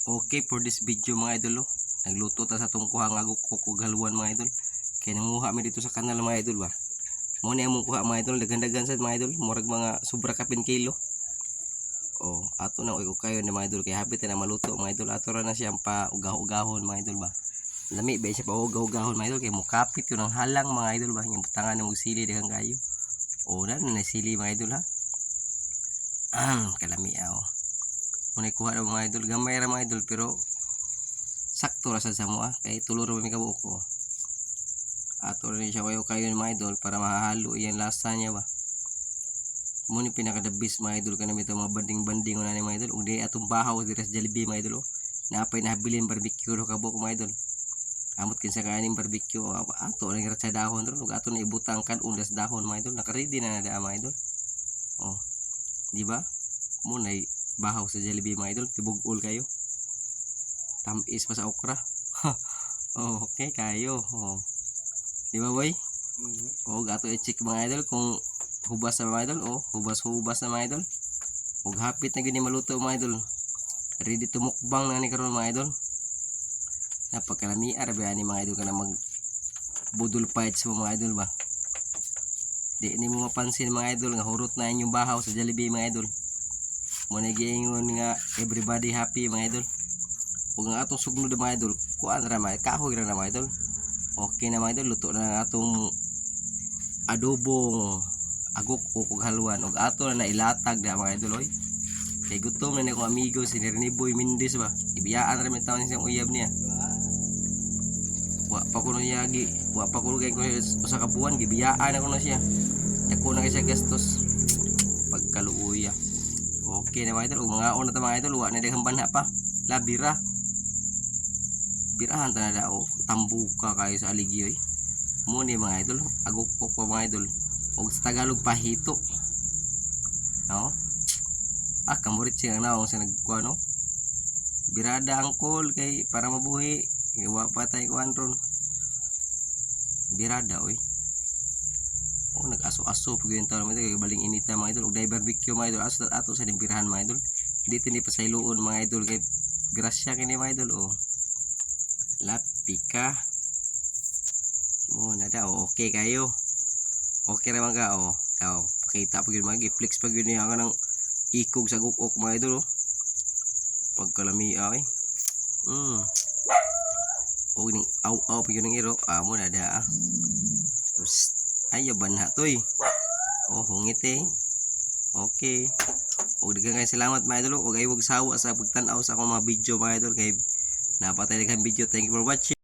Okay, for this video mga idol, nagluto ta sa tong kuha nga ug haluan mga idol. Kaya nanguha mi dito sa kanal mga idol ba. Mo ni among kuha mga idol, daghan-daghan sad mga idol, murag mga sobra kapin kilo. Oh, ato na uy kayo ni mga idol kay hapit na maluto mga idol. Ato ra na siyang pa ugah-ugahon mga idol ba. Lami ba siya pa ugah-ugahon mga idol kay mukapit yun ang halang mga idol ba. Yung tangan na sili daghang kayo. Oh, na sili mga idol ha. Kalami oh. Muna kuha na mga idol, gamay ra mga idol pero sakto ra sa mo kay tulo ra mi kabuok ko. Ato rin siya kayo mga idol para mahalo iyang lasa niya ba. Muna pinaka the best mga idol kanami ito mga banding-banding na ni mga idol. Ug di atong bahaw diri sa Jollibee mga idol. Napay nahabilin barbecue ro kabuok mga idol. Amot kinsa kaning barbecue ato ning sa dahon ron ug ato na ibutang kan undas dahon mga idol. Naka-ready na na mga idol. Oh. Di ba? Muna bahaw sa Jollibee mga idol, tibug-ol kayo. Tamis pa sa okra. Oh, okay kayo. Oh. Di ba boy? Oh, gato i-check mga idol kung hubas na mga idol. Oh, hubas-hubas na mga idol. Ug hapit na gini maluto mga idol. Ready to mukbang na ni karon mga idol. Napagkalami ara ba ni mga idol kana mag budol fights mo mga idol ba. Di ni mo mapansin mga idol nga hurot na inyong bahaw sa Jollibee mga idol. Muna giingon nga everybody happy mga idol. Ug nga atong sugnod mga idol, kuan ra mga kahoy ra na mga idol. Okay na mga idol, luto na ang atong adobong agok ug haluan ug ato na ilatag na mga idol oy. Kay gutom na ni akong amigo si Nerniboy Mendez ba. Ibiyaan ra mi tawon siyang uyab niya. Wa pa kuno niya wa pa kuno kay ko usa ka buwan gibiyaan ako na siya. Dako na kay siya gastos pagkaluoy. Okay na mga idol, mga una ta mga idol, wa na daghang banha pa. Labira. Birahan ta na dao, tambuka kayo sa aligyoy. Mo ni mga idol, agukpok pa mga idol. Og sa Tagalog pahito. No? Kamurit siya na sa nagkuha no. Birada angkol kay para mabuhi. Wa pa tay kuan ron. Birada oy. Oh, nag-aso-aso pag yun tayo mga idol, baling inita mga idol, ug day barbecue mga idol, aso ato sa dibirahan mga idol, dito ni pasayloon mga idol, kay grasya kini mga idol, oh, lapika, muna daw, okay kayo, okay naman ka, oh, daw, pakita pag yun mga, flex pag yun niya, ng ikog sa gukok mga idol, oh, pagkalami ay, oh, ning aw-aw pag yun ng iro, muna da, ay banha toy. Oh, hungit eh. Okay. Og daghang kay salamat mga idol. Og ay wag sawa sa pagtan-aw sa akong mga video mga idol kay napatay daghang video. Thank you for watching.